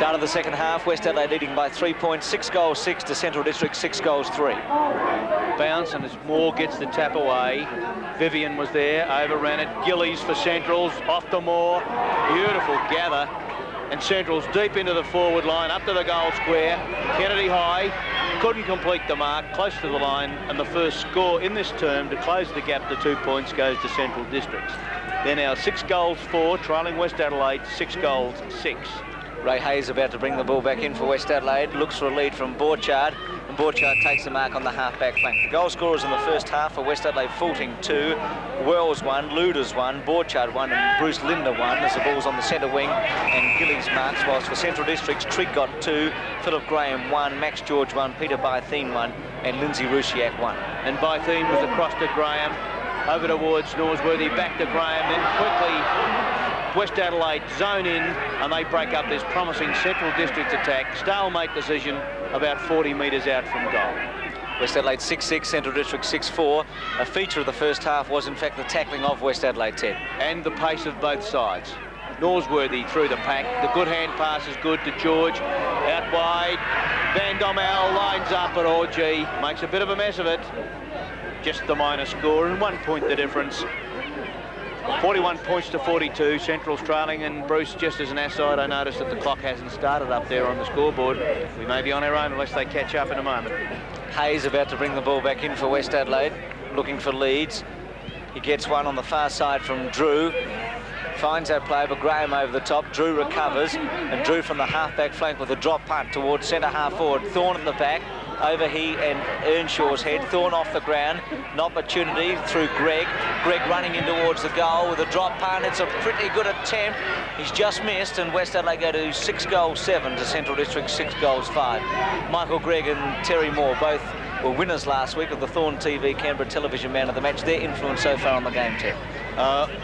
Start of the second half, West Adelaide leading by 3 points, 6 goals 6 to Central District, 6 goals 3. Bounce, and as Moore gets the tap away, Vivian was there, overran it. Gillies for Centrals, off to Moore. Beautiful gather. And Centrals deep into the forward line, up to the goal square. Kennedy high, couldn't complete the mark, close to the line, and the first score in this term to close the gap to 2 points goes to Central Districts. They're now 6 goals 4, trailing West Adelaide 6 goals 6. Ray Hayes about to bring the ball back in for West Adelaide, looks for a lead from Borchard, and Borchard takes the mark on the half-back flank. The goal scorers in the first half for West Adelaide: Fulting 2, Wells 1, Luders 1, Borchard 1, and Bruce Linder 1 as the ball's on the centre wing, and Gillies marks, whilst for Central Districts, Trigg got 2, Philip Graham 1, Max George 1, Peter Bytheen 1, and Lindsay Rusiak 1. And Bytheen was across to Graham, over towards Norsworthy, back to Graham, then quickly West Adelaide zone in, and they break up this promising Central District attack. Stalemate decision about 40 metres out from goal. West Adelaide 6-6, Central District 6-4. A feature of the first half was in fact the tackling of West Adelaide, Ted. And the pace of both sides. Norsworthy through the pack. The good hand pass is good to George. Out wide. Van Dommel lines up, but oh gee, makes a bit of a mess of it. Just the minor score, and 1 point the difference. 41 points to 42, Central's trailing, and Bruce, just as an aside, I noticed that the clock hasn't started up there on the scoreboard. We may be on our own unless they catch up in a moment. Hayes about to bring the ball back in for West Adelaide, looking for leads. He gets one on the far side from Drew. Finds that play, but Graham over the top. Drew recovers, and Drew from the half-back flank with a drop punt towards centre half forward. Thorne at the back. Over he and Earnshaw's head. Thorne off the ground. An opportunity through Greg. Greg running in towards the goal with a drop punt. It's a pretty good attempt. He's just missed, and West Adelaide go to 6 goals 7 to Central District 6 goals 5. Michael Gregg and Terry Moore both were winners last week of the Thorne TV Canberra Television Man of the Match. Their influence so far on the game, Ted.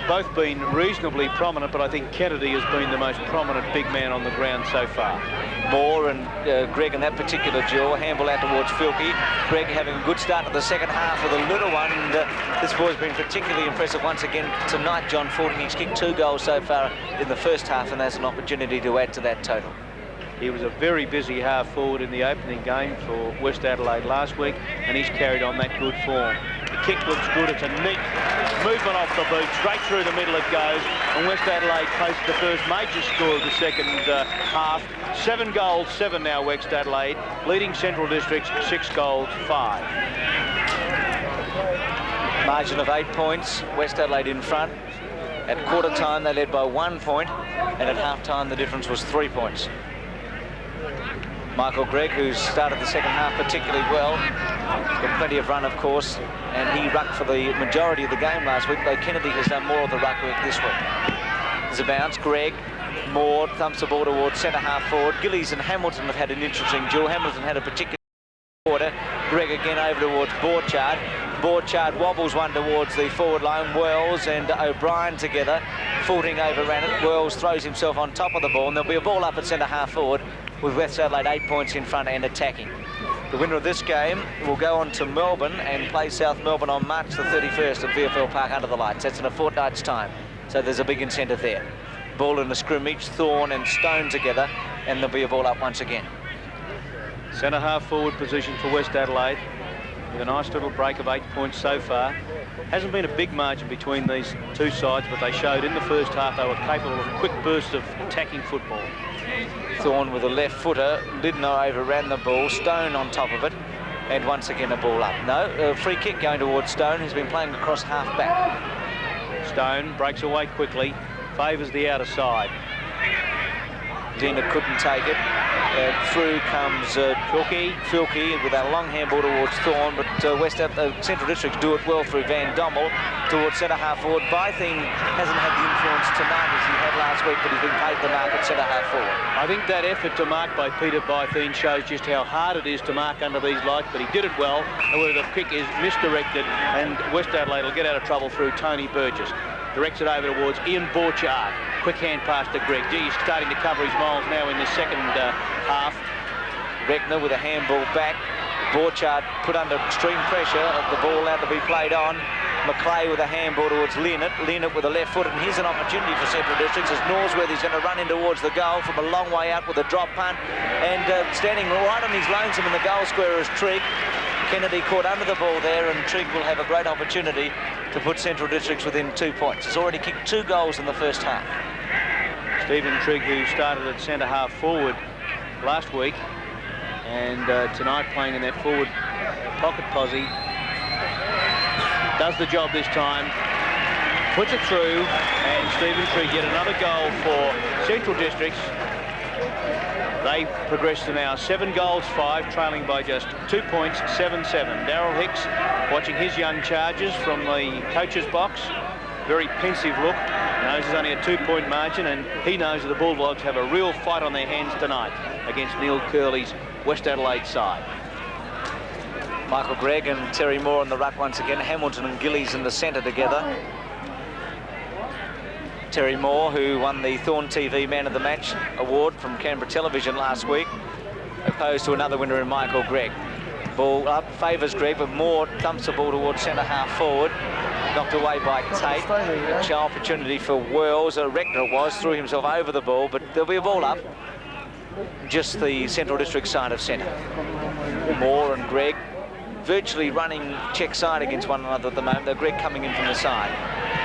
Both been reasonably prominent, but I think Kennedy has been the most prominent big man on the ground so far. Moore and Greg in that particular duel. Handball out towards Filkey. Greg having a good start to the second half with a little one, and this boy's been particularly impressive once again tonight, John Fulting. He's kicked 2 goals so far in the first half, and has an opportunity to add to that total. He was a very busy half forward in the opening game for West Adelaide last week, and he's carried on that good form. The kick looks good. It's a neat movement off the boot. Straight through the middle it goes, and West Adelaide posts the first major score of the second half. 7 goals 7 now, West Adelaide, leading Central Districts 6 goals 5. Margin of 8 points, West Adelaide in front. At quarter time they led by 1 point, and at half time the difference was 3 points. Michael Gregg, who's started the second half particularly well, got plenty of run, of course, and he rucked for the majority of the game last week, though Kennedy has done more of the ruck work this week. There's a bounce. Gregg, Moore thumps the ball towards centre half forward. Gillies and Hamilton have had an interesting duel. Hamilton had a particular quarter. Gregg again over towards Borchard. Borchard wobbles one towards the forward line. Wells and O'Brien together. Fulting overran it. Wells throws himself on top of the ball, and there'll be a ball up at centre half forward with West Adelaide 8 points in front and attacking. The winner of this game will go on to Melbourne and play South Melbourne on March the 31st at VFL Park under the lights. That's in a fortnight's time, so there's a big incentive there. Ball in the scrimmage, Thorne and Stone together, and there'll be a ball up once again. Centre half forward position for West Adelaide, with a nice little break of 8 points so far. Hasn't been a big margin between these two sides, but they showed in the first half they were capable of quick bursts of attacking football. Thorne with a left footer. Lidner overran the ball. Stone on top of it, and once again a ball up. No, a free kick going towards Stone, who's been playing across half back. Stone breaks away quickly, favours the outer side. Dina couldn't take it. Through comes Filkey with a long handball towards Thorne, but Central Districts do it well through Van Dommel towards centre half forward. Bytheen hasn't had the influence tonight as he had last week, but he's been paid the mark at centre half forward. I think that effort to mark by Peter Bytheen shows just how hard it is to mark under these lights, but he did it well. However, the kick is misdirected, and West Adelaide will get out of trouble through Tony Burgess. Directs it over towards Ian Borchard. Quick hand pass to Greg. He's starting to cover his miles now in the second half. Reckner with a handball back. Borchard put under extreme pressure of the ball out to be played on. McClay with a handball towards Leonard. Leonard with a left foot, and here's an opportunity for Central Districts as Norsworthy's going to run in towards the goal from a long way out with a drop punt. And standing right on his lonesome in the goal square is Trigg. Kennedy caught under the ball there, and Trigg will have a great opportunity to put Central Districts within 2 points. He's already kicked 2 goals in the first half. Stephen Trigg, who started at centre half forward last week, and tonight playing in that forward pocket posse, does the job this time, puts it through, and Stephen Trigg yet another goal for Central Districts. They progress to now 7 goals, 5, trailing by just 2 points, 7-7. Darryl Hicks watching his young charges from the coach's box. Very pensive look. Knows there's only a 2-point margin, and he knows that the Bulldogs have a real fight on their hands tonight against Neil Curley's West Adelaide side. Michael Gregg and Terry Moore on the ruck once again. Hamilton and Gillies in the centre together. Terry Moore, who won the Thorn TV Man of the Match award from Canberra Television last week, opposed to another winner in Michael Gregg. Ball up, favours Gregg, but Moore dumps the ball towards centre half forward. Knocked away by Tate. An opportunity for Wells. Reckner threw himself over the ball, but there'll be a ball up. Just the Central District side of centre. Moore and Gregg virtually running check side against one another at the moment. Though Gregg coming in from the side.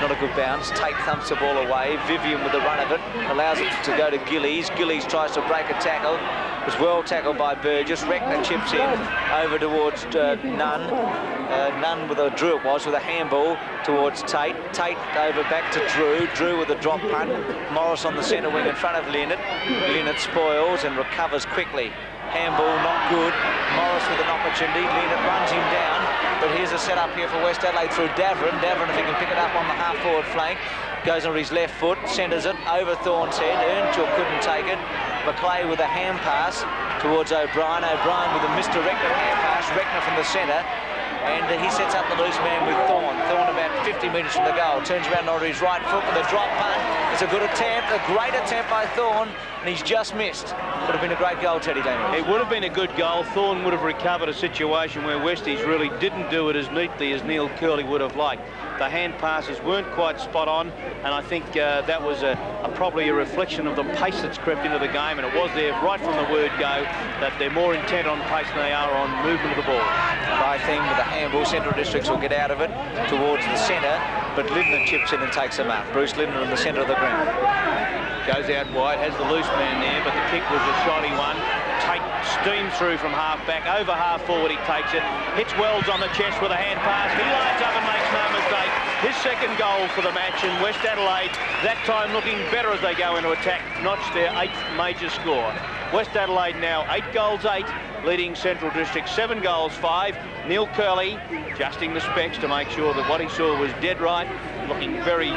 Not a good bounce. Tate thumps the ball away. Vivian with the run of it allows it to go to Gillies. Gillies tries to break a tackle. Was well tackled by Burgess. Reckner chips in over towards Nunn. Nunn with a Drew with a handball towards Tate. Tate over back to Drew. Drew with a drop punt. Morris on the centre wing in front of Leonard. Leonard spoils and recovers quickly. Handball not good. Morris with an opportunity. Leonard runs him down. But here's a setup here for West Adelaide through Davern. Davern, if he can pick it up on the half-forward flank, goes on his left foot, centres it over Thorn's head. Earnshaw couldn't take it. McClay with a hand pass towards O'Brien. O'Brien with a misdirected hand pass. Reckner from the centre. And he sets up the loose man with Thorn. Thorn about 50 metres from the goal. Turns around on his right foot with a drop punt. It's a good attempt, a great attempt by Thorn, and he's just missed. Would have been a great goal, Teddy Daniels. It would have been a good goal. Thorn would have recovered a situation where Westies really didn't do it as neatly as Neil Curley would have liked. The hand passes weren't quite spot on, and I think that was probably a reflection of the pace that's crept into the game, and it was there right from the word go that they're more intent on pace than they are on movement of the ball. By thing with the handball, Central Districts will get out of it towards the centre, but Lindner chips in and takes him up. Bruce Lindner in the centre of the ground. Goes out wide, has the loose man there, but the kick was a shoddy one. Tate steams through from half back, over half forward he takes it, hits Wells on the chest with a hand pass, he lines up and makes no mistake. His second goal for the match, and West Adelaide that time looking better as they go into attack, notch their 8th major score. West Adelaide now 8 goals 8, leading Central District 7 goals 5. Neil Curley adjusting the specs to make sure that what he saw was dead right, looking very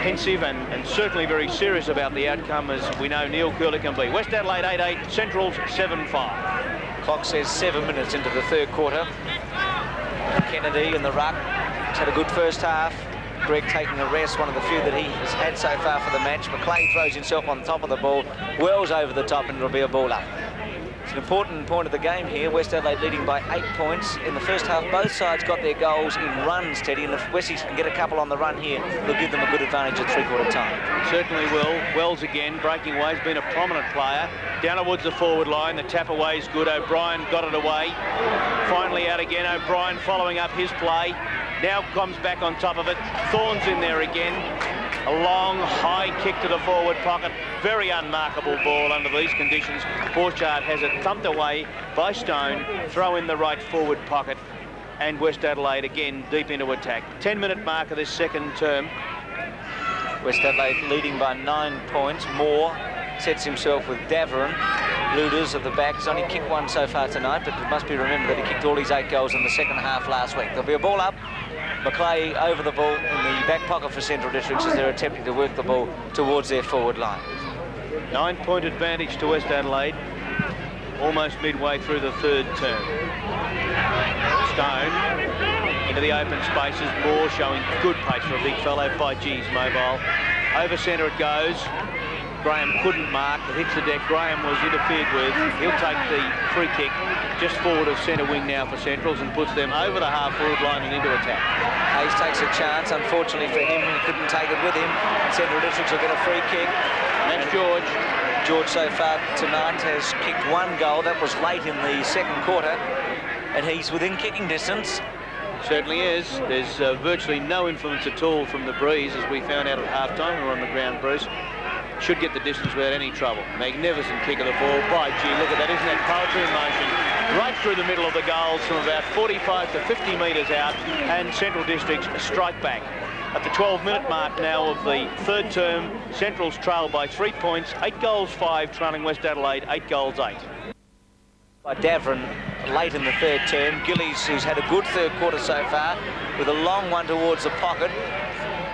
pensive and certainly very serious about the outcome, as we know Neil Curley can be. West Adelaide 8-8, Central's 7-5. Clock says 7 minutes into the third quarter. Kennedy in the ruck. He's had a good first half. Gregg taking a rest, one of the few that he has had so far for the match. McClay throws himself on top of the ball. Wells over the top, and it'll be a ball up. It's an important point of the game here. West Adelaide leading by 8 points. In the first half, both sides got their goals in runs, Teddy, and if Westies can get a couple on the run here, they'll give them a good advantage at three-quarter time. Certainly will. Wells again, breaking away, has been a prominent player. Down towards the forward line, the tap away is good. O'Brien got it away. Finally out again, O'Brien following up his play. Now comes back on top of it. Thorn's in there again. A long, high kick to the forward pocket. Very unmarkable ball under these conditions. Borchardt has it thumped away by Stone. Throw in the right forward pocket. And West Adelaide again deep into attack. 10-minute mark of this second term. West Adelaide leading by 9 points. Moore sets himself with Davern. Luders at the back has only kicked one so far tonight, but it must be remembered that he kicked all his 8 goals in the second half last week. There'll be a ball up. McClay over the ball in the back pocket for Central Districts as they're attempting to work the ball towards their forward line. 9-point advantage to West Adelaide, almost midway through the third term. Stone into the open spaces. Moore showing good pace for a big fellow. By G's mobile. Over centre it goes. Graham couldn't mark. It hits the deck. Graham was interfered with. He'll take the free kick just forward of centre wing now for Centrals and puts them over the half-forward line and into attack. Hayes takes a chance. Unfortunately for him, he couldn't take it with him. Central Districts will get a free kick. And that's George. George so far tonight has kicked 1 goal. That was late in the second quarter. And he's within kicking distance. Certainly is. There's virtually no influence at all from the breeze, as we found out at half-time. We're on the ground, Bruce. Should get the distance without any trouble. Magnificent kick of the ball. By gee, look at that. Isn't that poetry in motion? Right through the middle of the goals from about 45 to 50 metres out. And Central Districts strike back. At the 12-minute mark now of the third term, Central's trail by 3 points. 8 goals 5, trailing West Adelaide 8 goals 8. By Davern late in the third term. Gillies, who's had a good third quarter so far, with a long one towards the pocket.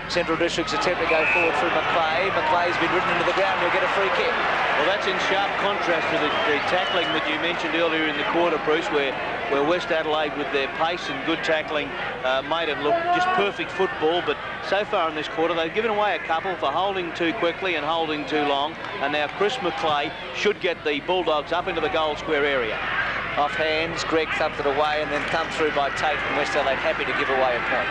Central Districts attempt to go forward through McClay. McClay's been ridden into the ground. He'll get a free kick. Well, that's in sharp contrast to the tackling that you mentioned earlier in the quarter, Bruce, where West Adelaide, with their pace and good tackling, made it look just perfect football. But so far in this quarter, they've given away a couple for holding too quickly and holding too long. And now Chris McClay should get the Bulldogs up into the goal square area. Off hands, Greg thumped it away and then thumped through by Tate, and West Adelaide happy to give away a point.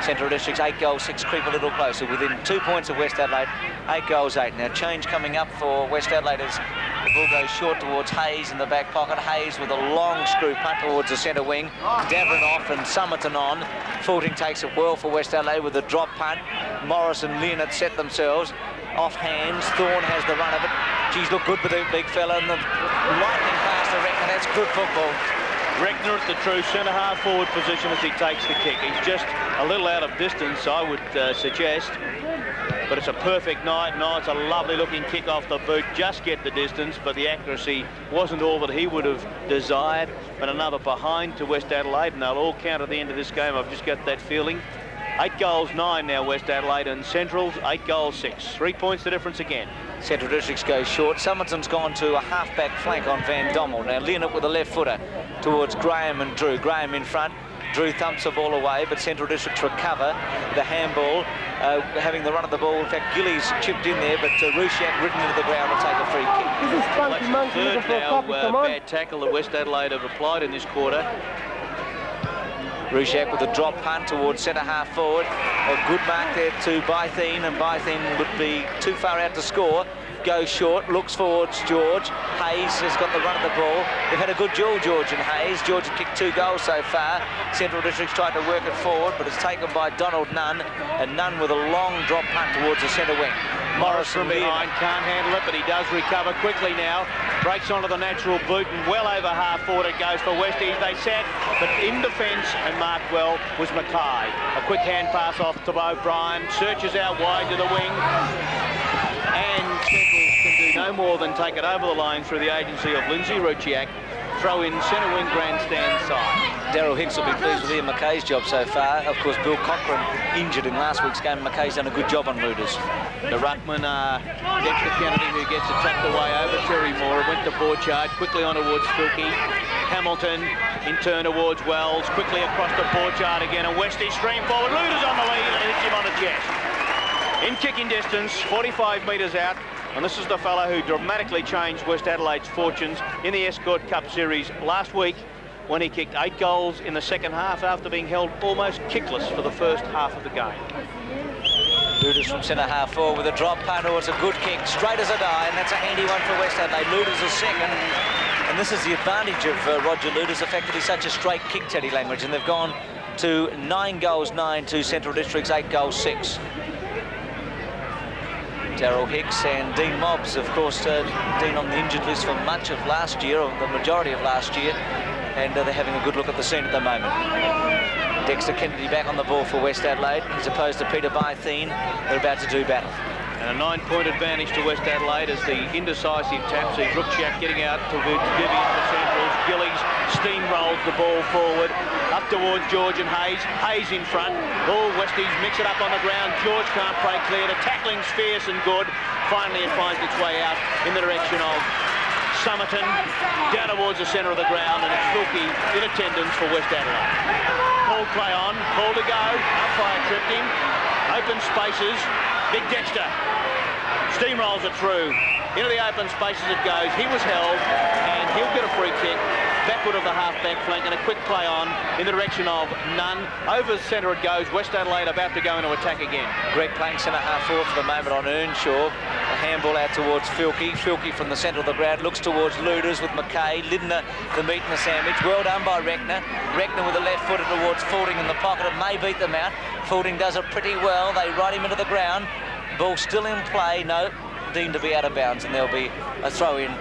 Central Districts 8 goals 6, creep a little closer within 2 points of West Adelaide. 8 goals 8. Now change coming up for West Adelaide as the ball goes short towards Hayes in the back pocket. Hayes with a long screw punt towards the centre wing. Davern off and Somerton on. Fulting takes it well for West Adelaide with a drop punt. Morris and Leonard set themselves. Off hands, Thorne has the run of it. Geez, look good with the big fella, and the lightning pass to Reckner. That's good football. Reckner at the true centre half forward position as he takes the kick. He's just a little out of distance, I would suggest. But it's a perfect night. No, it's a lovely looking kick off the boot. Just get the distance, but the accuracy wasn't all that he would have desired. But another behind to West Adelaide, and they'll all count at the end of this game. I've just got that feeling. 8 goals 9 now, West Adelaide, and Central's 8 goals 6. 3 points the difference again. Central Districts goes short. Somerton's gone to a half-back flank on Van Dommel. Now Leonard with a left footer towards Graham and Drew. Graham in front. Drew thumps the ball away, but Central Districts recover the handball, having the run of the ball. In fact, Gillies chipped in there, but Rushak ridden into the ground will take a free kick. This is Spunky Monkey looking for a copy, come on. Bad tackle that West Adelaide have applied in this quarter. Rushak with a drop punt towards centre half forward. A good mark there to Bytheen, and Bytheen would be too far out to score. Goes short, looks towards George. Hayes has got the run of the ball. They've had a good duel, George and Hayes. George has kicked 2 goals so far. Central Districts tried to work it forward, but it's taken by Donald Nunn, and Nunn with a long drop punt towards the centre wing. Morris from behind can't handle it, but he does recover quickly now. Breaks onto the natural boot, and well over half forward it goes for Westies. They sat, but in defence and marked well was Mackay. A quick hand pass off to O'Brien. Searches out wide to the wing. And Centrals can do no more than take it over the line through the agency of Lindsay Ruchiak. Throw in centre wing grandstand side. Daryl Hicks will be pleased with Ian Mackay's job so far. Of course, Bill Cochran injured in last week's game. Mackay's done a good job on Looters. The ruckman, Dexter Kennedy, who gets it tapped away over Terry Moore. Went to ball charge, quickly on towards Filkey. Hamilton in turn towards Wells, quickly across the ball chart again, and Westie stream forward. Looters on the lead, and hits him on the chest. In kicking distance, 45 metres out. And this is the fellow who dramatically changed West Adelaide's fortunes in the Escort Cup Series last week when he kicked 8 goals in the second half after being held almost kickless for the first half of the game. Looters from centre half forward with a drop punt. It's a good kick, straight as a die, and that's a handy one for West Adelaide. Looters is second, and this is the advantage of Roger Looters, the fact that he's such a straight kick, Teddy Langridge, and they've gone to 9 goals 9 to Central District's 8 goals 6. Daryl Hicks and Dean Mobbs, of course, Dean on the injured list for much of last year, or the majority of last year, and they're having a good look at the scene at the moment. Dexter Kennedy back on the ball for West Adelaide, as opposed to Peter Bytheen. They're about to do battle. And a 9-point advantage to West Adelaide as the indecisive tap sees Ruckchak getting out to Vivian for Centrals. Gillies steamrolls the ball forward, up towards George and Hayes. Hayes in front. All Westies mix it up on the ground. George can't break clear. The tackling's fierce and good. Finally, it finds its way out in the direction of Somerton, down towards the centre of the ground, and it's Filkey in attendance for West Adelaide. Paul play on, ball to go. Umpire tripped him. Open spaces. Big Dexter. Steamrolls it through. Into the open spaces it goes. He was held, and he'll get a free kick. Backward of the half-back flank, and a quick play on in the direction of Nunn. Over the centre it goes. West Adelaide about to go into attack again. Greg playing centre-half forward for the moment on Earnshaw. A handball out towards Filkey. Filkey from the centre of the ground looks towards Luders with McKay. Lindner, the meat and the sandwich. Well done by Reckner. Reckner with the left footer towards Fielding in the pocket. It may beat them out. Fielding does it pretty well. They ride him into the ground. Ball still in play. No, deemed to be out of bounds, and there'll be a throw in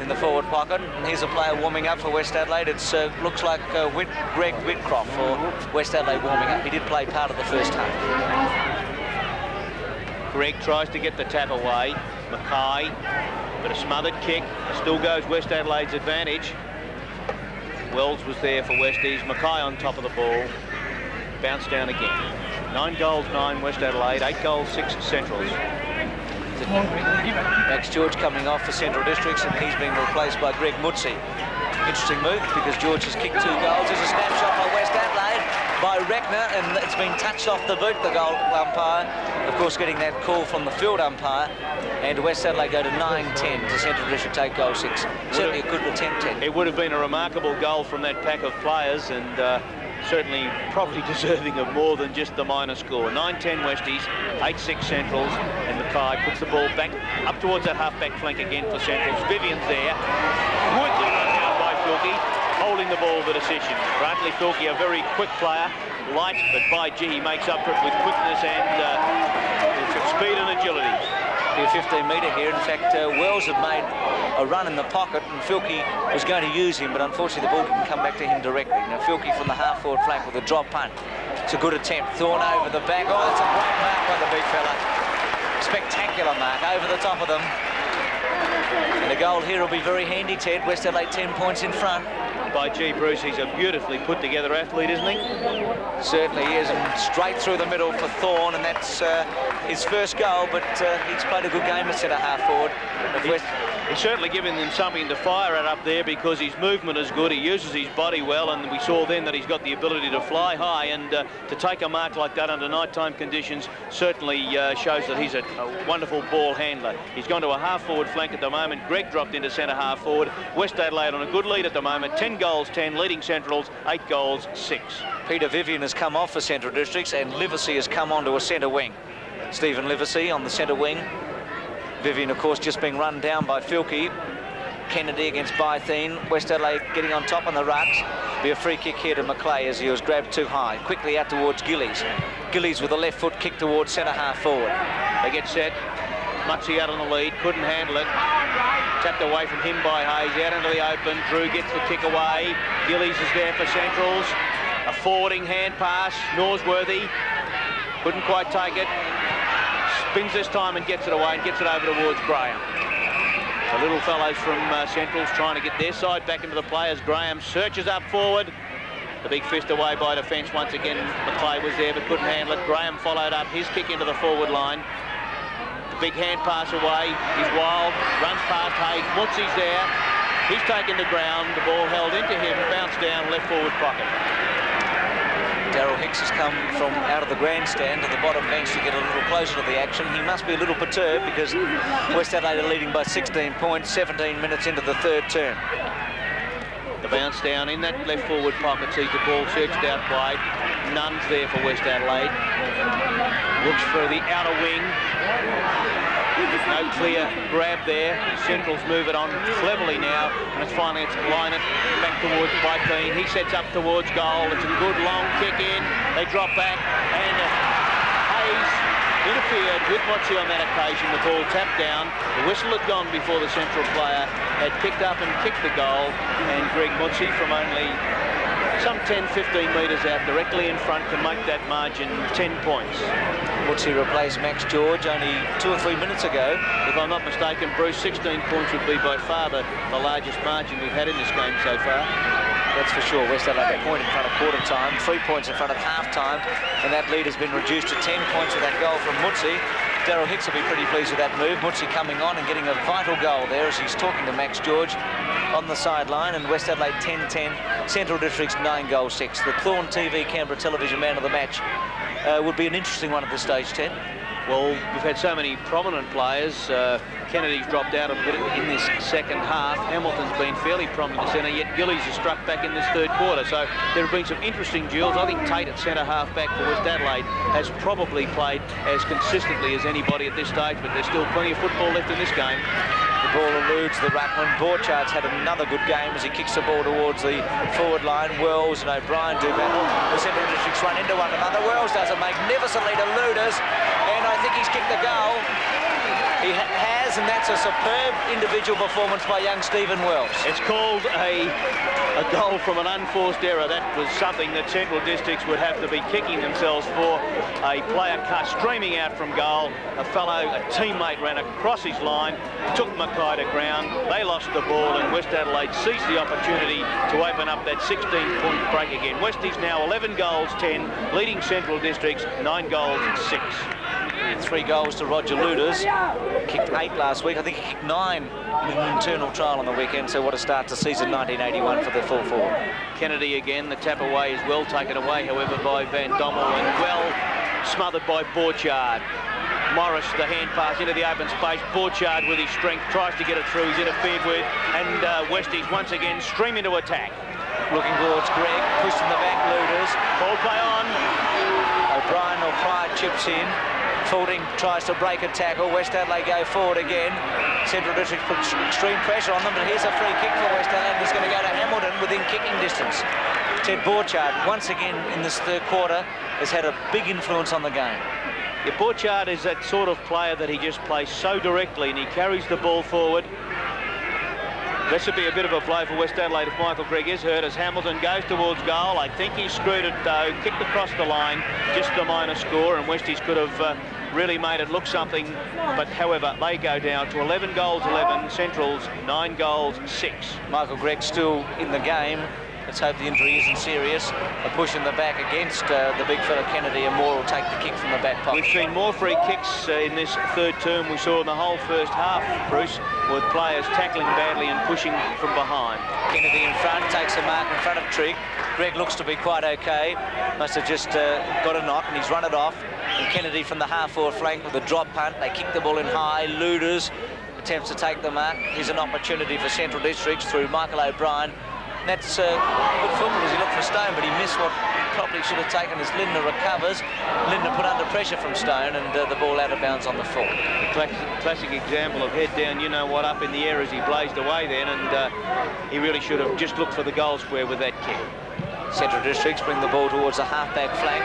the forward pocket. And here's a player warming up for West Adelaide. It looks like Greg Whitcroft for West Adelaide warming up. He did play part of the first half. Greg tries to get the tap away. Mackay, but a smothered kick. Still goes West Adelaide's advantage. Wells was there for Westies. Mackay on top of the ball. Bounce down again. 9 goals, 9 West Adelaide. 8 goals, 6 Centrals. Max George coming off for Central Districts, and he's being replaced by Greg Mutzi. Interesting move because George has kicked 2 goals. There's a snapshot by West Adelaide by Reckner, and it's been touched off the boot, the goal umpire. Of course, getting that call from the field umpire, and West Adelaide go to 9-10 to Central District 8 goal 6. Certainly a good attempt, Ted. It would have been a remarkable goal from that pack of players, and certainly probably deserving of more than just the minor score. 9-10 Westies, 8-6 Centrals, and Mackay puts the ball back up towards that half-back flank again for Centrals. Vivian's there. Quickly run down by Filkey, holding the ball for decision. Brantley Filkey, a very quick player, light, but by G, he makes up for it with quickness and speed and agility. A 15-metre here. In fact, Wells had made a run in the pocket, and Filkey was going to use him, but unfortunately the ball didn't come back to him directly. Now Filkey from the half-forward flank with a drop punt. It's a good attempt. Thorne over the back. Oh, that's a great mark by the big fella. Spectacular mark over the top of them. And the goal here will be very handy, Ted. West Adelaide 10 points in front. By G. Bruce, he's a beautifully put together athlete, isn't he? Certainly he is, and straight through the middle for Thorne, and that's his first goal, but he's played a good game at centre-half forward. He's certainly giving them something to fire at up there because his movement is good. He uses his body well, and we saw then that he's got the ability to fly high, and to take a mark like that under nighttime conditions certainly shows that he's a wonderful ball handler. He's gone to a half-forward flank at the moment. Greg dropped into centre-half forward. West Adelaide on a good lead at the moment. 10 goals, 10, leading Centrals, 8 goals, 6. Peter Vivian has come off for Central Districts, and Livesey has come on to a centre wing. Stephen Livesey on the centre wing. Vivian, of course, just being run down by Filkey. Kennedy against Bytheen. West Adelaide getting on top on the rucks. Be a free kick here to Macleay as he was grabbed too high. Quickly out towards Gillies. Gillies with a left foot kick towards centre-half forward. They get set. Mutzi out on the lead, couldn't handle it. Tapped away from him by Hayes, out into the open. Drew gets the kick away. Gillies is there for Centrals. A forwarding hand pass. Norsworthy couldn't quite take it. Spins this time and gets it away and gets it over towards Graham. The little fellows from Centrals trying to get their side back into the players. Graham searches up forward. The big fist away by defence once again. McClay was there but couldn't handle it. Graham followed up his kick into the forward line. The big hand pass away. He's wild. Runs past Hayes. Mutzi's there. He's taken the ground. The ball held into him. Bounced down left forward pocket. Daryl Hicks has come from out of the grandstand to the bottom bench to get a little closer to the action. He must be a little perturbed because West Adelaide are leading by 16 points, 17 minutes into the third term. The bounce down in that left forward pocket sees the ball searched out wide. Nunn's there for West Adelaide. Looks for the outer wing. No clear grab there. Centrals move it on cleverly now, and it's finally line it back towards Bytheen. He sets up towards goal. It's a good long kick in. They drop back, and Hayes interfered with Mutzi on that occasion. The ball tapped down. The whistle had gone before the Central player had picked up and kicked the goal, and Greg Mutzi from only some 10-15 metres out directly in front can make that margin 10 points. Mutzi replaced Max George only 2 or 3 minutes ago. If I'm not mistaken, Bruce, 16 points would be by far the largest margin we've had in this game so far. That's for sure. West Adelaide a point in front of quarter time, 3 points in front of half time, and that lead has been reduced to 10 points with that goal from Mutzi. Daryl Hicks will be pretty pleased with that move. Mutzi coming on and getting a vital goal there as he's talking to Max George on the sideline, and West Adelaide 10-10, Central Districts 9 goals 6. The Thorn TV Canberra television man of the match would be an interesting one at this stage, Ted. Well, we've had so many prominent players. Kennedy's dropped out a bit in this second half. Hamilton's been fairly prominent in the centre, yet Gillies has struck back in this third quarter. So there have been some interesting duels. I think Tate at centre half back for West Adelaide has probably played as consistently as anybody at this stage, but there's still plenty of football left in this game. The ball eludes the ruckman. Borchard's had another good game as he kicks the ball towards the forward line. Wells and O'Brien do battle. The Central Districts run into one another. Wells does it magnificently to Luders, and I think he's kicked the goal. He has, and that's a superb individual performance by young Stephen Wells. It's called a goal from an unforced error. That was something that Central Districts would have to be kicking themselves for. A player cut streaming out from goal. A teammate ran across his line, took Mackay to ground. They lost the ball, and West Adelaide seized the opportunity to open up that 16-point break again. Westies now 11 goals, 10, leading Central Districts 9 goals, 6. 3 goals to Roger Luders. Kicked 8 last week. I think he kicked 9 in an internal trial on the weekend. So what a start to season 1981 for the full forward. Kennedy again. The tap away is well taken away, however, by Van Dommel, and well smothered by Borchard. Morris, the hand pass into the open space. Borchard with his strength tries to get it through. He's interfered with, and Westies once again stream into attack. Looking towards Greg, pushed in the back. Luders. Ball play on. O'Brien or Pride chips in. Fielding tries to break a tackle. West Adelaide go forward again. Central District put extreme pressure on them, but here's a free kick for West Adelaide. It's going to go to Hamilton within kicking distance. Ted Borchard, once again in this third quarter, has had a big influence on the game. Yeah, Borchard is that sort of player that he just plays so directly, and he carries the ball forward. This would be a bit of a blow for West Adelaide if Michael Gregg is hurt as Hamilton goes towards goal. I think he screwed it though, kicked across the line, just a minor score, and Westies could have really made it look something. But however, they go down to 11 goals, 11, Central's 9 goals, 6. Michael Gregg still in the game. Let's hope the injury isn't serious. A push in the back against the big fella Kennedy, and Moore will take the kick from the back pocket. We've seen more free kicks in this third term we saw in the whole first half, Bruce, with players tackling badly and pushing from behind. Kennedy in front, takes a mark in front of Trigg. Gregg looks to be quite okay. Must have just got a knock, and he's run it off. And Kennedy from the half-forward flank with a drop punt. They kick the ball in high. Luders attempts to take the mark. Here's an opportunity for Central Districts through Michael O'Brien. That's good football as he looked for Stone, but he missed what probably should have taken as Lindner recovers. Lindner put under pressure from Stone, and the ball out of bounds on the full. Classic example of head down, you know what, up in the air as he blazed away then, and he really should have just looked for the goal square with that kick. Central Districts bring the ball towards the half-back flank.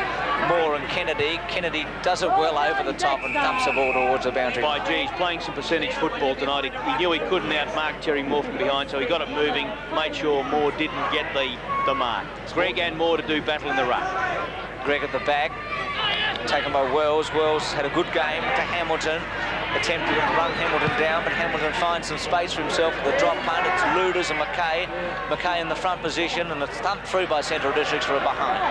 Moore and Kennedy. Kennedy does it well over the top and dumps the ball towards the boundary. By gee, he's playing some percentage football tonight. He knew he couldn't outmark Terry Moore from behind, so he got it moving, made sure Moore didn't get the mark. Greg and Moore to do battle in the ruck. Greg at the back, taken by Wells. Wells had a good game to Hamilton. Attempted to run Hamilton down, but Hamilton finds some space for himself with a drop punt. It's Luders and Mackay. Mackay in the front position, and it's thumped through by Central Districts for a behind.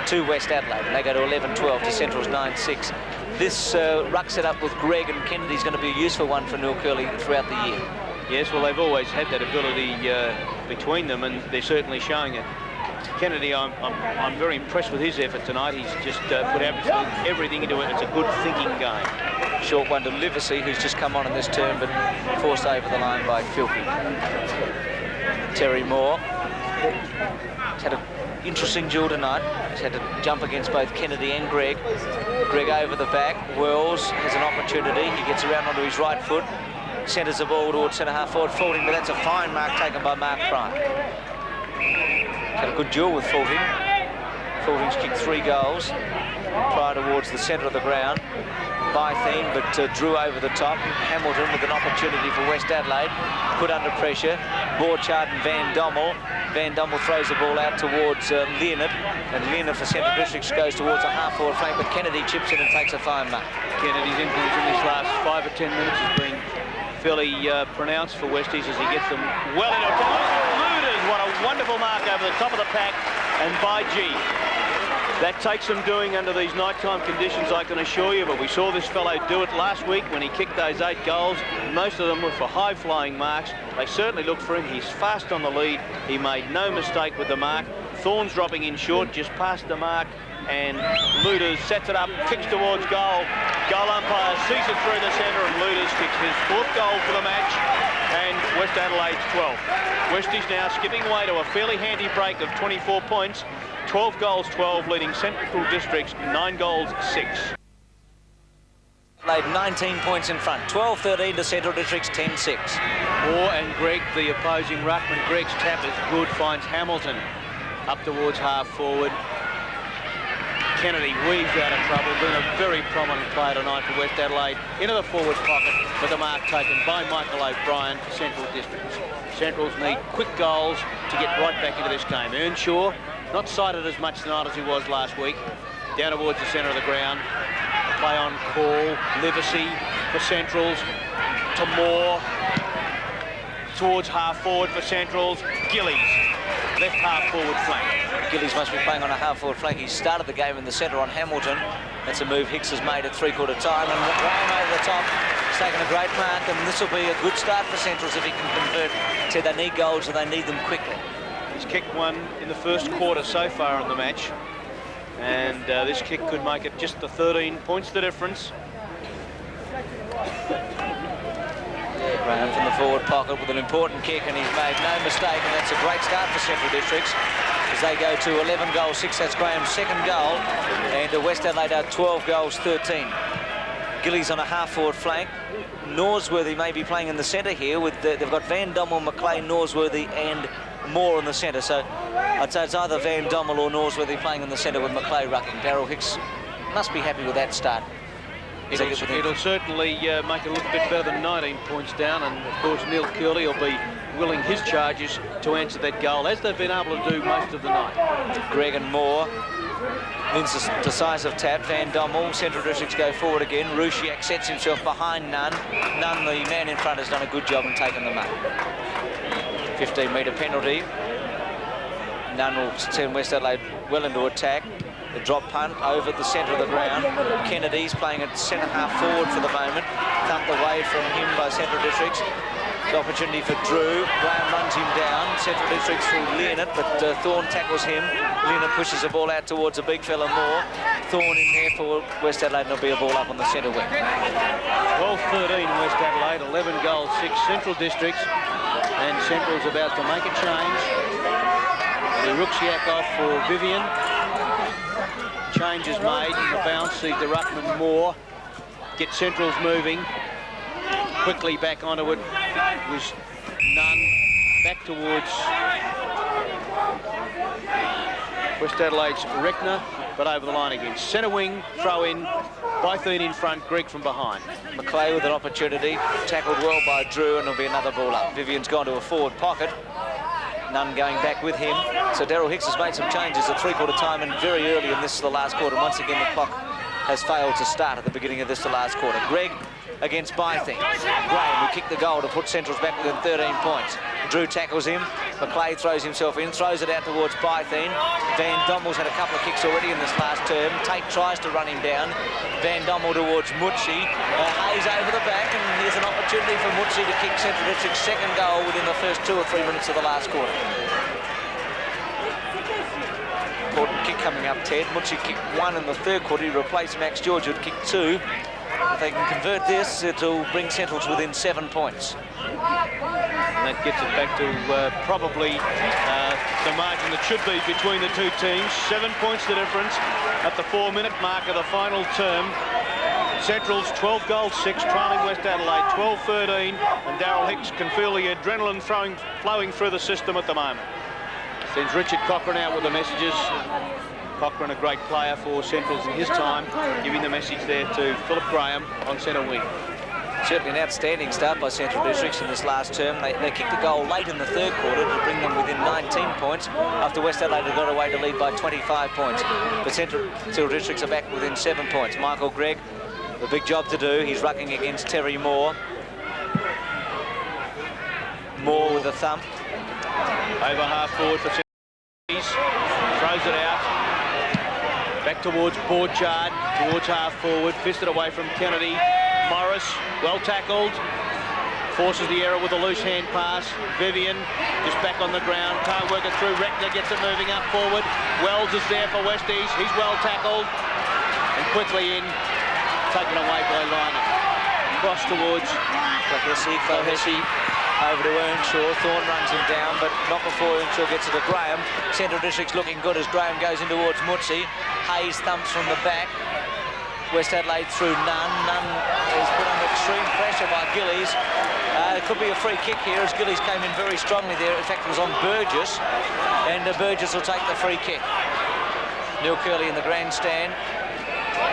To West Adelaide, and they go to 11-12 to Central's 9-6. This ruck set up with Greg and Kennedy is going to be a useful one for Neil Curley throughout the year. Yes, well, they've always had that ability between them, and they're certainly showing it. Kennedy, I'm very impressed with his effort tonight. He's just put everything into it. It's a good thinking game. Short one to Livesey, who's just come on in this term, but forced over the line by Filkey. Terry Moore. He's had an interesting duel tonight. He's had to jump against both Kennedy and Greg. Greg over the back. Wells has an opportunity. He gets around onto his right foot. Centres the ball towards centre-half forward Fielding, but that's a fine mark taken by Mark Prime. Had a good duel with Fielding. Fielding's kicked 3 goals. Prior towards the centre of the ground. Bythene, but drew over the top. Hamilton with an opportunity for West Adelaide. Put under pressure. Borchard and Van Dommel. Van Dommel throws the ball out towards Leonard. And Leonard for Central Districts goes towards a half-forward flank, but Kennedy chips in and takes a fine mark. Kennedy's influence in this last 5 or 10 minutes has been fairly pronounced for Westies as he gets them well into attack. Luders, what a wonderful mark over the top of the pack, and by gee, that takes some doing under these nighttime conditions, I can assure you, but we saw this fellow do it last week when he kicked those 8 goals. Most of them were for high-flying marks. They certainly looked for him. He's fast on the lead. He made no mistake with the mark. Thorne's dropping in short, just past the mark, and Luders sets it up, kicks towards goal. Goal umpire sees it through the centre, and Luders kicks his 4th goal for the match, and West Adelaide's 12. Westies now skipping away to a fairly handy break of 24 points. 12 goals, 12, leading Central Districts 9 goals, 6. Laid 19 points in front, 12-13 to Central Districts, 10-6. Moore and Gregg, the opposing ruckman. Gregg's tap is good, finds Hamilton up towards half forward. Kennedy weaves out of trouble, been a very prominent player tonight for West Adelaide. Into the forward pocket with the mark taken by Michael O'Brien for Central Districts. Centrals need quick goals to get right back into this game. Earnshaw, not sighted as much tonight as he was last week. Down towards the centre of the ground. Play on call. Livesey for Centrals. To Moore. Towards half forward for Centrals. Gillies, left half forward flank. Gillies must be playing on a half-forward flank. He started the game in the centre on Hamilton. That's a move Hicks has made at 3/4 time. And Graham over the top. He's taken a great mark, and this will be a good start for Centrals if he can convert. So they need goals, and they need them quickly. He's kicked one in the first quarter so far in the match. And this kick could make it just the 13 points the difference. Graham from the forward pocket with an important kick, and he's made no mistake, and that's a great start for Central Districts as they go to 11 goals, 6. That's Graham's 2nd goal, and West Adelaide are 12 goals, 13. Gillies on a half-forward flank. Norsworthy may be playing in the centre here. They've got Van Dommel, McLean, Norsworthy, and Moore in the centre. So I'd say it's either Van Dommel or Norsworthy playing in the centre with McLean rucking. Darryl Hicks must be happy with that start. It'll certainly make it look a bit better than 19 points down, and of course Neil Curley will be willing his charges to answer that goal, as they've been able to do most of the night. Gregg and Moore. Wins a decisive tap. Van Dommel. Central Districts go forward again. Rusciak sets himself behind Nunn. Nunn, the man in front, has done a good job in taking them up. 15-metre penalty. Nunn will send West Adelaide well into attack. The drop punt over the centre of the ground. Kennedy's playing at centre half forward for the moment. Thumped away from him by Central Districts. The opportunity for Drew. Graham runs him down. Central Districts through Leonard, but Thorne tackles him. Leonard pushes the ball out towards a big fella Moore. Thorne in there for West Adelaide, and there'll be a ball up on the centre wing. 12-13 West Adelaide, 11 goals, 6 Central Districts, and Central's about to make a change. The Ruxiak off for Vivian. Change is made, and the bounce sees the ruckman Moore get Centrals moving. Quickly back onto it was Nunn. Back towards West Adelaide's Reckner, but over the line again. Centre wing, throw in, Bytheen in front, Gregg from behind. McLean with an opportunity, tackled well by Drew, and there'll be another ball up. Vivian's gone to a forward pocket. Nunn going back with him. So Darryl Hicks has made some changes at 3/4 time and very early in this is the last quarter. Once again, the clock has failed to start at the beginning of this the last quarter. Gregg against Bytheen. Graham, who kicked the goal to put Centrals back within 13 points. Drew tackles him. McLean throws himself in, throws it out towards Bytheen. Van Dommel's had a couple of kicks already in this last term. Tate tries to run him down. Van Dommel towards Mutsi. Hayes over the back, and here's an opportunity for Mutsi to kick Central District's 2nd goal within the first 2 or 3 minutes of the last quarter. Important kick coming up, Ted. Mutsi kicked 1 in the 3rd quarter. He replaced Max George, who'd kicked 2. If they can convert this, it'll bring Centrals within 7 points. And that gets it back to probably the margin that should be between the two teams. 7 points the difference at the 4-minute mark of the final term. Central's 12 goals, 6, trailing West Adelaide 12-13, and Darryl Hicks can feel the adrenaline flowing through the system at the moment. Sends Richard Cochran out with the messages. Cochran, a great player for Centrals in his time, giving the message there to Philip Graham on centre wing. Certainly an outstanding start by Central Districts in this last term. They kicked a goal late in the 3rd quarter to bring them within 19 points after West Adelaide had got away to lead by 25 points. But Central Districts are back within 7 points. Michael Gregg, a big job to do. He's rucking against Terry Moore. Moore with a thump. Over half forward for Central. Throws it out. Back towards Borchard, towards half forward, fisted away from Kennedy. Morris, well tackled, forces the error with a loose hand pass. Vivian just back on the ground, can't work it through. Reckner gets it moving up forward. Wells is there for Westies, he's well tackled and quickly in taken away by Lynham. Cross towards Hesse. Over to Earnshaw. Thorne runs him down, but not before Earnshaw gets it to Graham. Central District's looking good as Graham goes in towards Mutzi. Hayes thumps from the back. West Adelaide through Nunn. Nunn is put under extreme pressure by Gillies. It could be a free kick here as Gillies came in very strongly there. In fact, it was on Burgess, and Burgess will take the free kick. Neil Curley in the grandstand,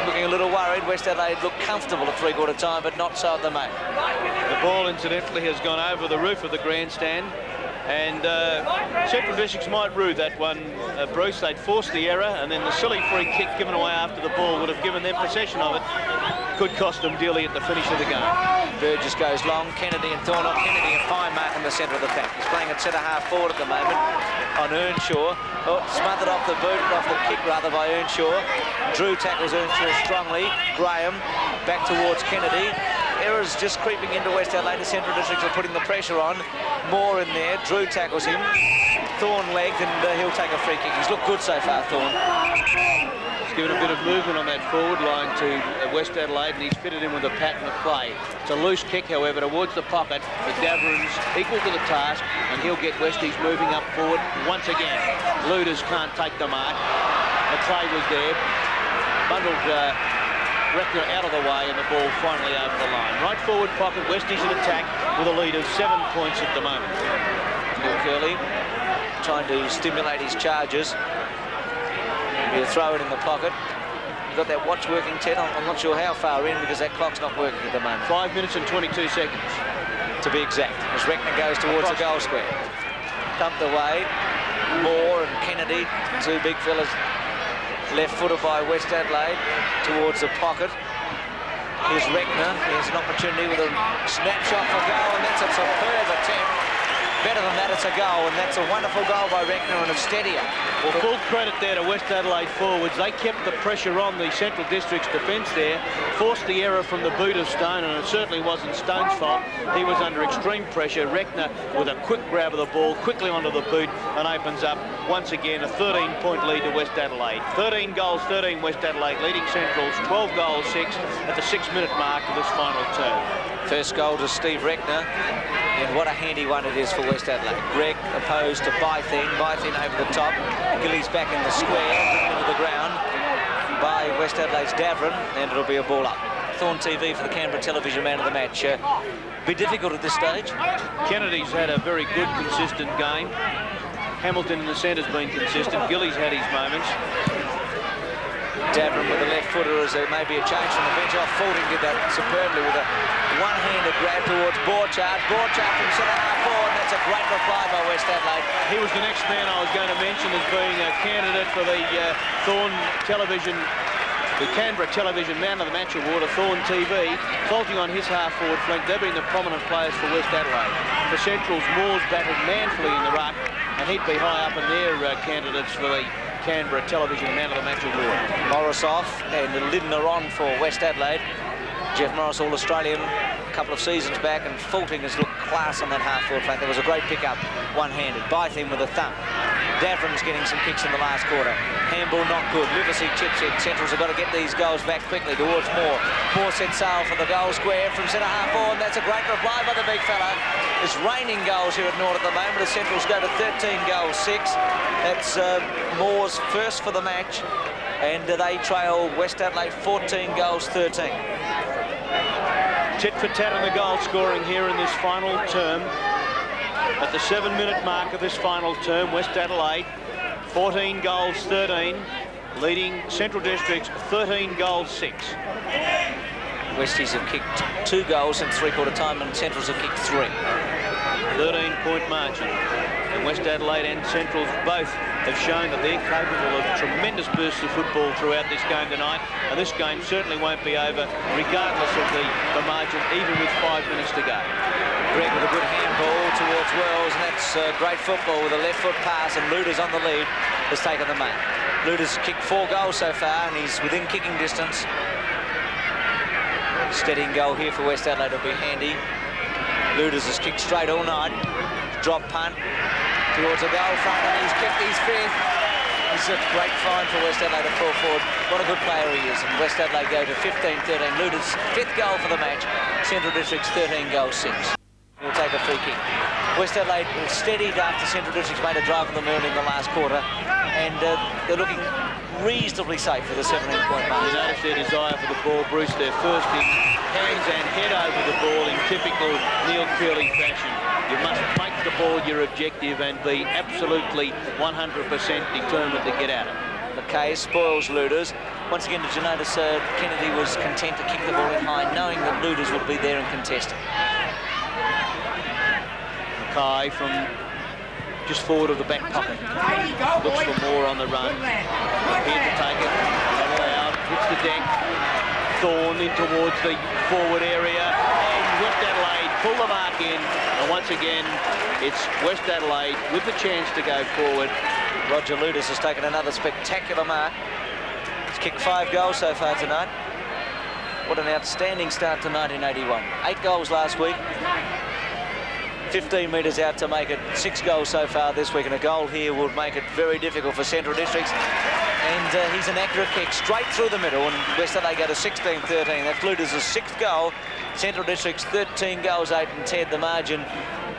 looking a little worried. West Adelaide looked comfortable at three-quarter time, but not so at the moment. The ball, incidentally, has gone over the roof of the grandstand, and Central Districts might rue that one, Bruce. They'd forced the error, and then the silly free kick given away after the ball would have given them possession of it. Could cost them dearly at the finish of the game. Burgess goes long. Kennedy and Thorne. Kennedy a fine mark in the centre of the pack. He's playing at centre-half forward at the moment on Earnshaw. Oh, smothered off the boot, off the kick rather by Earnshaw. Drew tackles Earnshaw strongly. Graham back towards Kennedy. Errors just creeping into West Adelaide. The Central Districts are putting the pressure on. Moore in there. Drew tackles him. Thorne legged, and he'll take a free kick. He's looked good so far, Thorne. He's given a bit of movement on that forward line to West Adelaide, and he's fitted in with a pattern of play. It's a loose kick, however, towards the pocket. But Daverin's equal to the task, and he'll get Westies moving up forward once again. Luders can't take the mark. McClay was there. Bundled Reckner out of the way, and the ball finally over the line. Right forward pocket, Westies in attack with a lead of 7 points at the moment. Neil Curley trying to stimulate his charges. Be a throw it in the pocket. You've got that watch working, Ted. I'm not sure how far in because that clock's not working at the moment. 5 minutes and 22 seconds. To be exact, as Reckner goes towards the goal square. Thumped away. Moore and Kennedy, two big fellas left-footed by West Adelaide towards the pocket. Here's Reckner. Here's an opportunity with a snapshot for goal, and that's a superb attempt. Better than that, it's a goal, and that's a wonderful goal by Reckner and a steadier. Well, full credit there to West Adelaide forwards. They kept the pressure on the Central District's defence there, forced the error from the boot of Stone, and it certainly wasn't Stone's fault. He was under extreme pressure. Reckner with a quick grab of the ball, quickly onto the boot, and opens up once again a 13-point lead to West Adelaide. 13 goals, 13 West Adelaide, leading Centrals 12 goals, 6 at the 6-minute mark of this final term. First goal to Steve Reckner, and what a handy one it is for West Adelaide. Greg opposed to Bything. Bything over the top. Gillies back in the square, driven into the ground by West Adelaide's Davern, and it'll be a ball up. Thorn TV for the Canberra Television Man of the Match. Be difficult at this stage. Kennedy's had a very good, consistent game. Hamilton in the centre's been consistent. Gillies had his moments. Davern with the left footer as there may be a change from the bench off. Faulding did that superbly with a one-handed grab towards Borchardt. Borchardt from centre-half forward. That's a great reply by West Adelaide. He was the next man I was going to mention as being a candidate for the Thorn Television, the Canberra Television Man of the Match Award of Thorn TV, faulting on his half-forward flank. They've been the prominent players for West Adelaide. For Central's, Moore's battled manfully in the ruck, and he'd be high up in their candidates for the Canberra Television Man of the Match Award. Morris off, and Lindner on for West Adelaide. Jeff Morris, All-Australian, a couple of seasons back, and Faulting has looked class on that half-forward flank. There was a great pick-up, one-handed. Bything with a thump. Davern's getting some kicks in the last quarter. Handball not good. Livesey chips in. Centrals have got to get these goals back quickly towards Moore. Moore set sail for the goal square from centre-half forward. That's a great reply by the big fella. It's raining goals here at Norwood at the moment. The Centrals go to 13 goals, 6. That's Moore's first for the match, and they trail West Adelaide 14 goals, 13. Tit for tat on the goal scoring here in this final term. At the 7-minute mark of this final term, West Adelaide 14 goals, 13, leading Central Districts 13 goals, 6. Westies have kicked 2 goals in three-quarter time, and Centrals have kicked 3. 13-point margin. And West Adelaide and Centrals both have shown that they're capable of tremendous bursts of football throughout this game tonight. And this game certainly won't be over regardless of the margin, even with 5 minutes to go. Greg with a good handball towards Wells, and that's great football with a left foot pass, and Luders on the lead has taken the mark. Luders kicked 4 goals so far, and he's within kicking distance. Steadying goal here for West Adelaide will be handy. Luders has kicked straight all night. Drop punt towards the goal front, and he's kept his 5th. It's a great find for West Adelaide at full forward. What a good player he is. And West Adelaide go to 15-13. Luda's 5th goal for the match. Central District's 13 goals 6. He'll take a free kick. West Adelaide steadied after Central District's made a drive on them early in the last quarter. And they're looking reasonably safe for the 17-point mark. You notice their desire for the ball, Bruce. Their first is hands and head over the ball in typical Neil Curley fashion. You must make the ball your objective and be absolutely 100% determined to get at it. McKay spoils Luders. Once again, did you notice Kennedy was content to kick the ball in high, knowing that Luders would be there and contest it. McKay from just forward of the back pocket. Looks for more on the run. Prepared to take it. Not allowed. Hits the deck. Thorne in towards the forward area. And West Adelaide pull the mark in. And once again, it's West Adelaide with the chance to go forward. Roger Luders has taken another spectacular mark. He's kicked 5 goals so far tonight. What an outstanding start to 1981. 8 goals last week. 15 metres out to make it. 6 goals so far this week, and a goal here would make it very difficult for Central Districts. And he's an accurate kick straight through the middle, and West Adelaide go to 16-13. That's Luders' 6th goal. Central Districts 13 goals 8 and 10. The margin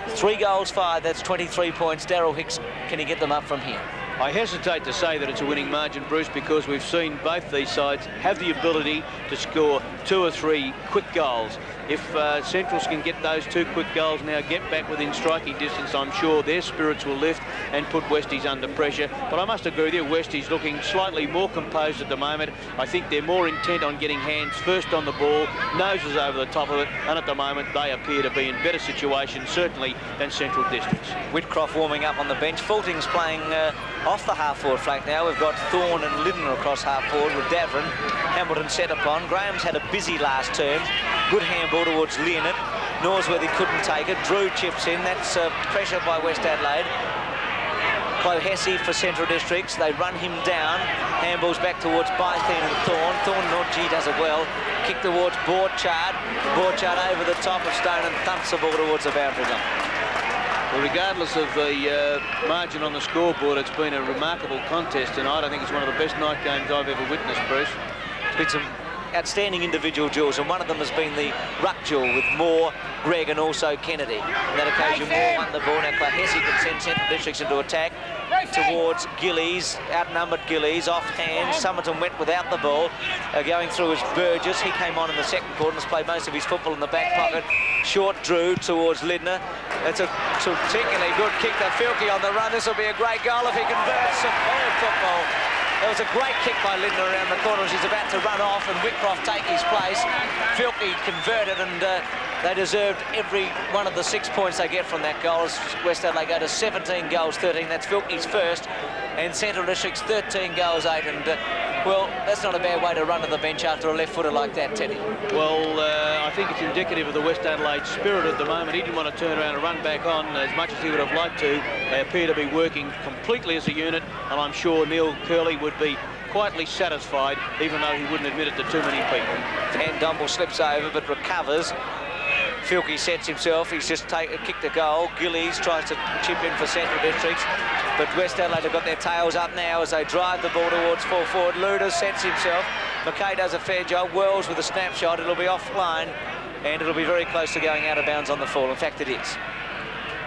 3 goals 5. That's 23 points. Daryl Hicks, can he get them up from here? I hesitate to say that it's a winning margin, Bruce, because we've seen both these sides have the ability to score 2 or 3 quick goals. If Centrals can get those 2 quick goals now, get back within striking distance, I'm sure their spirits will lift and put Westies under pressure. But I must agree with you, Westies looking slightly more composed at the moment. I think they're more intent on getting hands first on the ball, noses over the top of it, and at the moment they appear to be in better situations, certainly, than Central Districts. Whitcroft warming up on the bench. Fulting's playing off the half-forward flank now. We've got Thorne and Lydon across half-forward with Davern. Hamilton set upon. Graham's had a busy last term. Good handball towards Leonard. Norsworthy couldn't take it. Drew chips in. That's pressure by West Adelaide. Clohessy for Central Districts. They run him down. Handballs back towards Bytheen and Thorne. Thorne, Norgie does it well. Kick towards Borchard. Borchard over the top of Stone and thumps the ball towards the boundary line. Well, regardless of the margin on the scoreboard, it's been a remarkable contest tonight. I think it's one of the best night games I've ever witnessed, Bruce. It's been some outstanding individual duels, and one of them has been the ruck duel with Moore, Gregg and also Kennedy. On that occasion, Moore won the ball. Now Clohessy can send Central Districts into attack towards Gillies, outnumbered Gillies, off hand. Somerton went without the ball. Going through as Burgess. He came on in the second quarter and has played most of his football in the back pocket. Short Drew towards Lydner. That's a particularly good kick to Filkey on the run. This will be a great goal if he converts. Superb football. There was a great kick by Lydner around the corner as he's about to run off and Whitcroft take his place. Filkey converted, and they deserved every one of the 6 points they get from that goal. As West Adelaide go to 17 goals 13. That's Filkey's first, and Central District's 13 goals 8. And well, that's not a bad way to run to the bench after a left footer like that, Teddy. Well, I think it's indicative of the West Adelaide spirit at the moment. He didn't want to turn around and run back on as much as he would have liked to. They appear to be working completely as a unit, and I'm sure Neil Curley would be quietly satisfied, even though he wouldn't admit it to too many people. Van Dumble slips over but recovers. Filkey sets himself. He's just kicked a goal. Gillies tries to chip in for Central Districts, but West Adelaide have got their tails up now as they drive the ball towards full forward. Luda sets himself. McKay does a fair job. Wells with a snapshot. It'll be offline, and it'll be very close to going out of bounds on the fall. In fact, it is.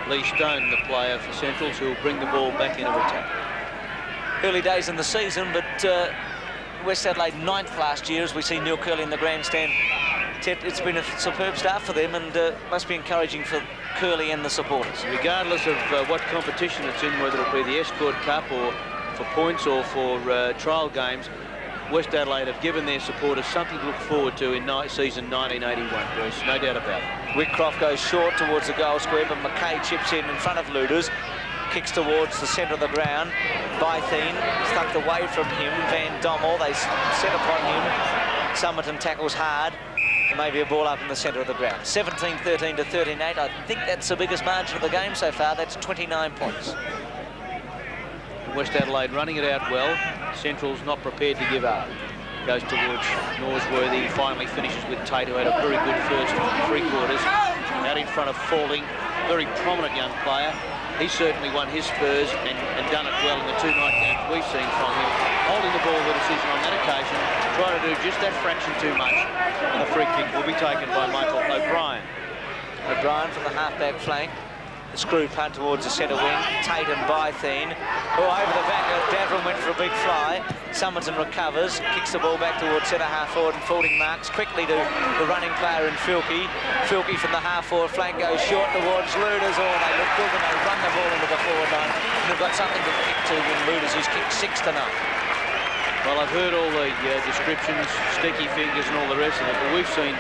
Lee Stone, the player for Centrals, who will bring the ball back into attack. Early days in the season, but West Adelaide 9th last year, as we see Neil Curley in the grandstand. It's been a superb start for them, and must be encouraging for Curley and the supporters. Regardless of what competition it's in, whether it be the Escort Cup or for points or for trial games, West Adelaide have given their supporters something to look forward to in season 1981, Bruce, no doubt about it. Whitcroft goes short towards the goal square, but McKay chips in front of Luders. Kicks towards the centre of the ground. Bytheen stuck away from him. Van Dommel, they set upon him. Somerton tackles hard. Maybe a ball up in the centre of the ground. 17-13 to 13-8. I think that's the biggest margin of the game so far. That's 29 points. West Adelaide running it out well. Central's not prepared to give up. Goes towards Norsworthy. Finally finishes with Tate, who had a very good first 3 quarters. Out in front of Faulding. Very prominent young player. he's certainly won his spurs and done it well in the 2 night games we've seen from him. Holding the ball the decision on that occasion, try to do just that fraction too much. And a free kick will be taken by Michael O'Brien. O'Brien from the half-back flank. The screw punt towards the centre wing. Tate and Bytheen. Oh, over the back. Davron went for a big fly. Summerton recovers, kicks the ball back towards centre half forward, and Fielding marks quickly to the running player in Filkey. Filkey from the half forward flank goes short towards Luders. Oh, they look good when they run the ball into the forward line. And they've got something to kick to with Luders, who's kicked 6 to 0. Well, I've heard all the descriptions, sticky fingers and all the rest of it, but we've seen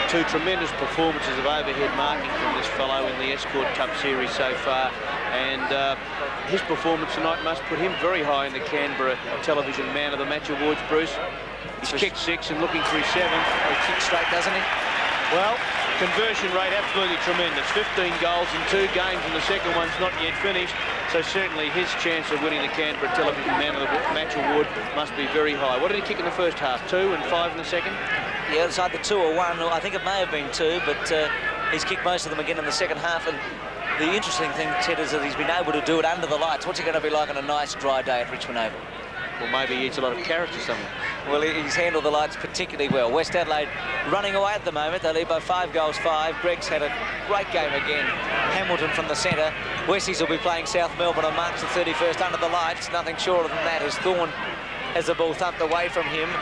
2 tremendous performances of overhead marking from this fellow in the Escort Cup Series so far, and his performance tonight must put him very high in the Canberra Television Man of the Match awards, Bruce. He's kicked 6 and looking for his 7th. He kicks straight, doesn't he? Well, conversion rate absolutely tremendous. 15 goals in 2 games, and the second one's not yet finished. So certainly his chance of winning the Canberra Television Man of the Match award must be very high. What did he kick in the first half? 2 and 5 in the second? Yeah, it's either 2 or 1. I think it may have been 2, but he's kicked most of them again in the second half. And the interesting thing, Ted, is that he's been able to do it under the lights. What's he going to be like on a nice dry day at Richmond Oval? Well, maybe he eats a lot of carrots or something. Well, he's handled the lights particularly well. West Adelaide running away at the moment. They lead by 5 goals, 5. Gregg's had a great game again. Hamilton from the centre. Westies will be playing South Melbourne on March the 31st under the lights. Nothing shorter than that as Thorne has the ball thumped away from him.